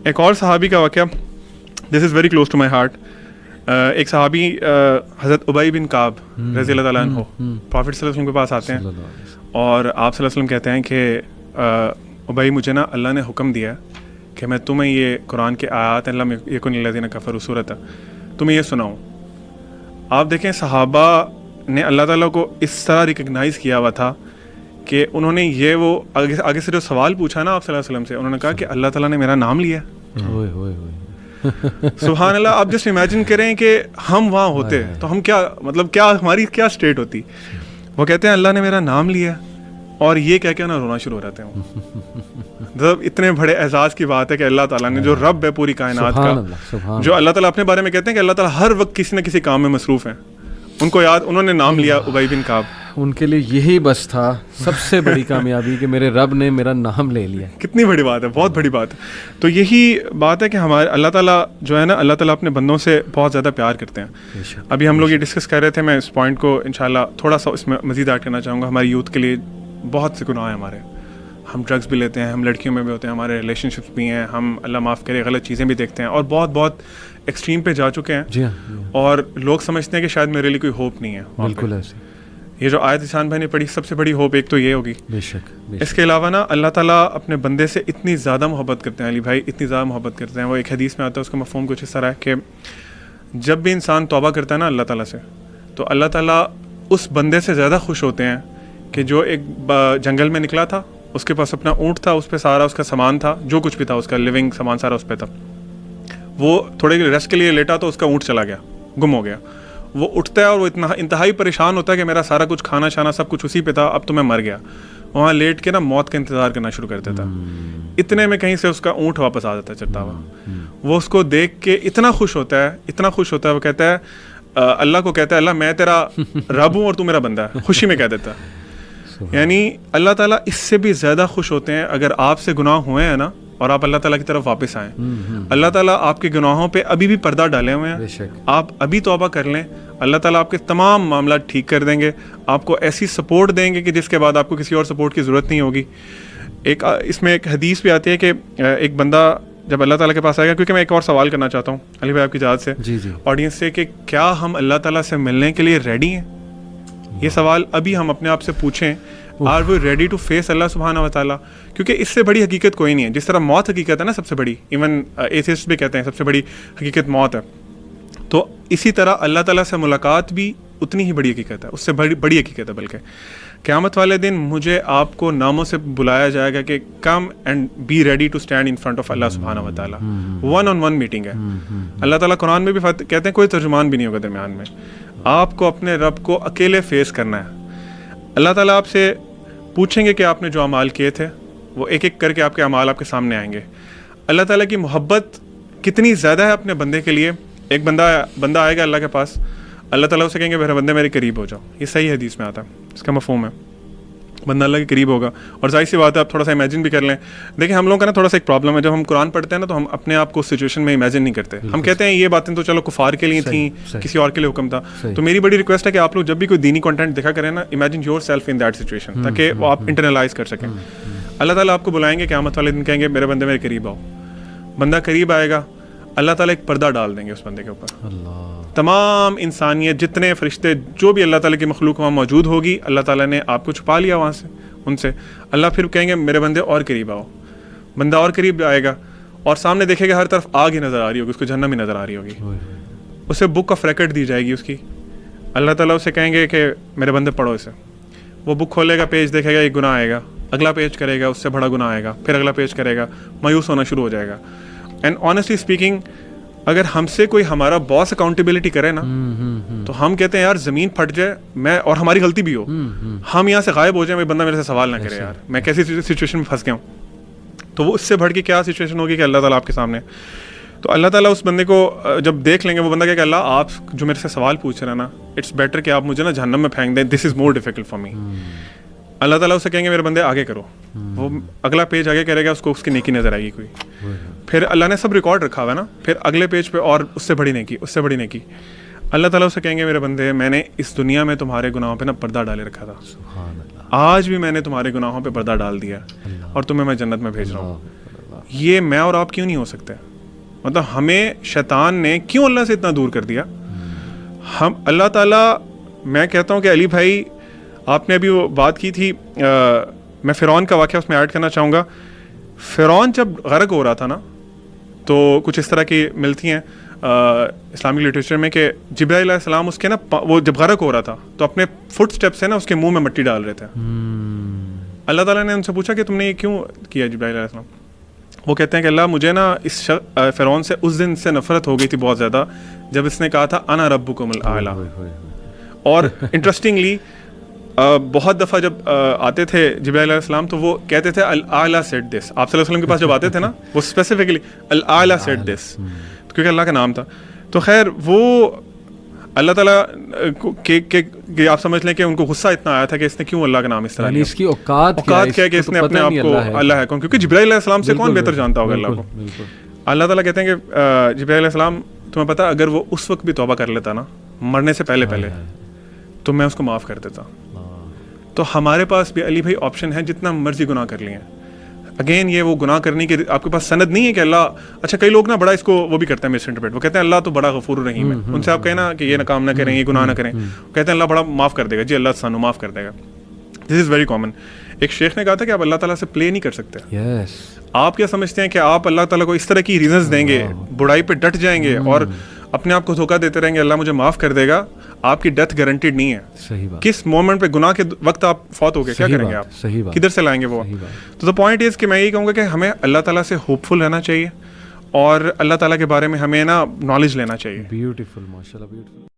ایک اور صحابی کا واقعہ, this is very close to my heart. ایک صحابی حضرت ابی بن کعب رضی اللہ تعالیٰ عنہ پرافٹ صلی اللہ علیہ وسلم کے پاس آتے ہیں اور آپ صلی اللہ علیہ وسلم کہتے ہیں کہ ابی مجھے نا اللہ نے حکم دیا کہ میں تمہیں یہ قرآن کے آیات لم یکن الذین کفروا سورۃ تمہیں یہ سناؤں. آپ دیکھیں صحابہ نے اللہ تعالیٰ کو اس طرح ریکگنائز کیا ہوا تھا کہ انہوں نے یہ وہ آگے سے جو سوال پوچھا نا آپ صلی اللہ علیہ وسلم سے, انہوں نے کہا کہ اللہ تعالیٰ نے میرا نام لیا. سبحان اللہ. آپ جسٹ امیجن کریں کہ ہم وہاں ہوتے تو ہم کیا, مطلب کیا ہماری کیا اسٹیٹ ہوتی. وہ کہتے ہیں اللہ نے میرا نام لیا اور یہ کہہ کے نا رونا شروع ہو جاتے ہیں. مطلب اتنے بڑے اعزاز کی بات ہے کہ اللہ تعالیٰ نے جو رب ہے پوری کائنات کا, جو اللہ تعالیٰ اپنے بارے میں کہتے ہیں کہ اللہ تعالیٰ ہر وقت کسی نہ کسی کام میں مصروف ہیں, ان کو یاد, انہوں نے نام لیا ابی بن کعب. ان کے لیے یہی بس تھا سب سے بڑی کامیابی کہ میرے رب نے میرا نام لے لیا. کتنی بڑی بات ہے, بہت بڑی بات ہے. تو یہی بات ہے کہ ہمارے اللہ تعالیٰ جو ہے نا, اللہ تعالیٰ اپنے بندوں سے بہت زیادہ پیار کرتے ہیں. ابھی ہم لوگ یہ ڈسکس کر رہے تھے, میں اس پوائنٹ کو انشاءاللہ تھوڑا سا اس میں مزید ایڈ کرنا چاہوں گا. ہماری یوتھ کے لیے بہت سے گناہ ہیں ہمارے, ہم ڈرگس بھی لیتے ہیں, ہم لڑکیوں میں بھی ہوتے ہیں, ہمارے ریلیشن شپس بھی ہیں, ہم اللہ معاف کرے غلط چیزیں بھی دیکھتے ہیں اور بہت بہت ایکسٹریم پہ جا چکے ہیں. اور لوگ سمجھتے ہیں کہ شاید میرے لیے کوئی ہوپ نہیں ہے. بالکل ایسے. یہ جو آیت احسان بھائی نے پڑھی, سب سے بڑی ہوپ ایک تو یہ ہوگی. بے شک. اس کے علاوہ نا اللہ تعالیٰ اپنے بندے سے اتنی زیادہ محبت کرتے ہیں, علی بھائی اتنی زیادہ محبت کرتے ہیں. وہ ایک حدیث میں آتا ہے, اس کا مفہوم کچھ اس طرح ہے کہ جب بھی انسان توبہ کرتا ہے نا اللہ تعالیٰ سے, تو اللہ تعالیٰ اس بندے سے زیادہ خوش ہوتے ہیں کہ جو ایک جنگل میں نکلا تھا, اس کے پاس اپنا اونٹ تھا, اس پہ سارا اس کا سامان تھا, جو کچھ بھی تھا اس کا لیونگ سامان سارا اس پہ تھا. وہ تھوڑے ریسٹ کے لیے لیٹا تو اس کا اونٹ چلا گیا, گم ہو گیا. وہ اٹھتا ہے اور وہ اتنا انتہائی پریشان ہوتا ہے کہ میرا سارا کچھ کھانا شانا سب کچھ اسی پہ تھا, اب تو میں مر گیا. وہاں لیٹ کے نا موت کا انتظار کرنا شروع کر دیتا. اتنے میں کہیں سے اس کا اونٹ واپس آ جاتا ہے چلتا ہوا. وہ اس کو دیکھ کے اتنا خوش ہوتا ہے, اتنا خوش ہوتا ہے, وہ کہتا ہے اللہ کو کہتا ہے اللہ میں تیرا رب ہوں اور تو میرا بندہ ہے, خوشی میں کہہ دیتا ہے. یعنی اللہ تعالیٰ اس سے بھی زیادہ خوش ہوتے ہیں اگر آپ سے گناہ ہوئے ہیں نا اور آپ اللہ تعالیٰ کی طرف واپس آئیں. اللہ تعالیٰ آپ کے گناہوں پہ ابھی بھی پردہ ڈالے ہوئے ہیں, آپ ابھی توبہ کر لیں, اللہ تعالیٰ آپ کے تمام معاملات ٹھیک کر دیں گے, آپ کو ایسی سپورٹ دیں گے کہ جس کے بعد آپ کو کسی اور سپورٹ کی ضرورت نہیں ہوگی. ایک اس میں ایک حدیث بھی آتی ہے کہ ایک بندہ جب اللہ تعالیٰ کے پاس آئے گا, کیونکہ میں ایک اور سوال کرنا چاہتا ہوں علی بھائی آپ کی اجازت سے آڈینس سے, کہ کیا ہم اللہ تعالیٰ سے ملنے کے لیے ریڈی ہیں؟ یہ سوال ابھی ہم اپنے آپ سے پوچھیں, are we ready to face اللہ سبحانہ و تعالیٰ؟ کیونکہ اس سے بڑی حقیقت کوئی نہیں ہے. جس طرح موت حقیقت ہے نا سب سے بڑی, ایون ایتھیسٹ بھی کہتے ہیں سب سے بڑی حقیقت موت ہے, تو اسی طرح اللہ تعالیٰ سے ملاقات بھی اتنی ہی بڑی حقیقت ہے, اس سے بڑی حقیقت ہے. بلکہ قیامت والے دن مجھے آپ کو ناموں سے بلایا جائے گا کہ come and be ready to stand in front of اللہ سبحانہ و تعالیٰ. 1-on-1 میٹنگ ہے. اللہ تعالیٰ قرآن میں بھی کہتے ہیں کوئی ترجمان بھی نہیں ہوگا درمیان میں, آپ کو اپنے رب کو اکیلے فیس کرنا ہے. اللہ تعالیٰ آپ سے پوچھیں گے کہ آپ نے جو اعمال کیے تھے, وہ ایک ایک کر کے آپ کے اعمال آپ کے سامنے آئیں گے. اللہ تعالیٰ کی محبت کتنی زیادہ ہے اپنے بندے کے لیے. ایک بندہ آئے گا اللہ کے پاس, اللہ تعالیٰ اسے کہیں گے میرے بندے میرے قریب ہو جاؤ. یہ صحیح حدیث میں آتا ہے, اس کا مفہوم ہے بندہ اللہ کے قریب ہوگا. اور ظاہر سی بات ہے آپ تھوڑا سا امیجن بھی کر لیں. دیکھیں ہم لوگوں کا نا تھوڑا سا ایک پرابلم ہے, جب ہم قرآن پڑھتے ہیں نا تو ہم اپنے آپ کو اس سچویشن میں امیجن نہیں کرتے. ہم کہتے ہیں یہ باتیں تو چلو کفار کے لیے تھیں, کسی اور کے لیے حکم تھا. تو میری بڑی ریکویسٹ ہے کہ آپ لوگ جب بھی کوئی دینی کنٹینٹ دیکھا کریں نا, imagine your self in that situation, تاکہ وہ آپ انٹرنلائز کر سکیں. اللہ تعالیٰ آپ کو بلائیں گے قیامت والے دن, کہیں گے میرے بندے میرے قریب آؤ. بندہ قریب آئے گا, اللہ تعالیٰ ایک پردہ ڈال دیں گے اس بندے کے اوپر. تمام انسانیت, جتنے فرشتے, جو بھی اللہ تعالیٰ کی مخلوق وہاں موجود ہوگی, اللہ تعالیٰ نے آپ کو چھپا لیا وہاں سے, ان سے. اللہ پھر کہیں گے میرے بندے اور قریب آؤ. بندہ اور قریب آئے گا اور سامنے دیکھے گا ہر طرف آگ ہی نظر آ رہی ہوگی, اس کو جہنم ہی نظر آ رہی ہوگی. اسے بک آف ریکارڈ دی جائے گی اس کی. اللہ تعالیٰ اسے کہیں گے کہ میرے بندے پڑھو اسے. وہ بک کھولے گا, پیج دیکھے گا, ایک گناہ آئے گا, اگلا پیج کرے گا, اس سے بڑا گناہ آئے گا, پھر اگلا پیج کرے گا, مایوس ہونا شروع ہو جائے گا. اینڈ آنیسٹلی اسپیکنگ, اگر ہم سے کوئی ہمارا باس اکاؤنٹیبلٹی کرے نا, تو ہم کہتے ہیں یار زمین پھٹ جائے, میں اور ہماری غلطی بھی ہو, ہم یہاں سے غائب ہو جائیں, بھائی بندہ میرے سے سوال نہ کرے یار میں کیسی سچویشن میں پھنس گیا ہوں. تو وہ اس سے بڑھ کے کیا سچویشن ہوگی کہ اللہ تعالیٰ آپ کے سامنے. تو اللہ تعالیٰ اس بندے کو جب دیکھ لیں گے, وہ بندہ کہے کہ اللہ آپ جو میرے سے سوال پوچھ رہے ہیں نا, اٹس بیٹر کہ آپ مجھے نا جہنم میں پھینک دیں, دس از مور ڈیفیکلٹ فار می. اللہ تعالیٰ اسے کہیں گے میرے بندے آگے کرو. وہ اگلا پیج آگے کرے گا, اس کو اس کی نیکی نظر آئے گی کوئی. پھر اللہ نے سب ریکارڈ رکھا ہوا ہے نا, پھر اگلے پیج پہ اور اس سے بڑی نیکی, اس سے بڑی نیکی. اللہ تعالیٰ اسے کہیں گے میرے بندے میں نے اس دنیا میں تمہارے گناہوں پہ نا پردہ ڈالے رکھا تھا, آج بھی میں نے تمہارے گناہوں پہ پردہ ڈال دیا اور تمہیں میں جنت میں بھیج رہا ہوں. یہ میں اور آپ کیوں نہیں ہو سکتے؟ مطلب ہمیں شیطان نے کیوں اللہ سے اتنا دور کر دیا؟ ہم اللہ تعالیٰ، میں کہتا ہوں کہ علی بھائی آپ نے ابھی وہ بات کی تھی، میں فرعون کا واقعہ اس میں ایڈ کرنا چاہوں گا. فرعون جب غرق ہو رہا تھا نا، تو کچھ اس طرح کی ملتی ہیں اسلامک لٹریچر میں کہ جبرائیل علیہ السلام اس کے نا وہ جب غرق ہو رہا تھا تو اپنے فٹ اسٹیپ سے نا اس کے منہ میں مٹی ڈال رہے تھے. اللہ تعالیٰ نے ان سے پوچھا کہ تم نے یہ کیوں کیا جبرائیل علیہ السلام؟ وہ کہتے ہیں کہ اللہ مجھے نا اس فرعون سے اس دن سے نفرت ہو گئی تھی بہت زیادہ جب اس نے کہا تھا انا ربکم الاعلی. اور انٹرسٹنگلی بہت دفعہ جب آتے تھے جبرائیل علیہ السلام تو وہ کہتے تھے الاعلی سیڈ دس. آپ صلی اللہ علیہ وسلم کے پاس جب آتے تھے نا وہ اسپیسیفکلی الاعلی سیڈ دس، کیونکہ اللہ کا نام تھا. تو خیر وہ اللہ تعالیٰ کہ آپ سمجھ لیں کہ ان کو غصہ اتنا آیا تھا کہ اس نے کیوں اللہ کا نام اس طرح لیا. اس کی اوقات کیا ہے کہ اس نے اپنے آپ کو اللہ ہے کون، کیونکہ جبرائیل علیہ السلام سے کون بہتر جانتا ہوگا اللہ کو. اللہ تعالیٰ کہتے ہیں کہ جبرائیل علیہ السلام تمہیں پتا اگر وہ اس وقت بھی توبہ کر لیتا نا مرنے سے پہلے تو میں اس کو معاف کر دیتا. تو ہمارے پاس بھی علی بھائی آپشن ہے جتنا مرضی گناہ کر لیے. اگین یہ وہ گناہ کرنے کی آپ کے پاس سند نہیں ہے کہ اللہ، اچھا کئی لوگ نا بڑا اس کو وہ بھی کرتے ہیں مس انٹرپریٹ، وہ کہتے ہیں اللہ تو بڑا غفور الرحیم ہے. ان سے آپ کہیں نا کہ یہ کام نہ کریں، یہ گناہ نہ کریں، کہتے ہیں اللہ بڑا معاف کر دے گا. جی اللہ سانو معاف کر دے گا. دس از ویری کامن. ایک شیخ نے کہا تھا کہ آپ اللہ تعالیٰ سے پلے نہیں کر سکتے. آپ کیا سمجھتے ہیں کہ آپ اللہ تعالیٰ کو اس طرح کی ریزنز دیں گے، برائی پہ ڈٹ جائیں گے اور اپنے آپ کو دھوکہ دیتے رہیں گے اللہ مجھے معاف کر دے گا؟ آپ کی ڈیتھ گارنٹیڈ نہیں ہے. صحیح بات. کس مومنٹ پہ گناہ کے وقت آپ فوت ہو گئے کیا کریں گے آپ؟ صحیح بات. کدھر سے لائیں گے وہ؟ تو دا پوائنٹ از کہ میں یہی کہوں گا کہ ہمیں اللہ تعالیٰ سے ہوپ فل رہنا چاہیے اور اللہ تعالیٰ کے بارے میں ہمیں نا نالج لینا چاہیے. بیوٹیفل، ماشاء اللہ، بیوٹیفل.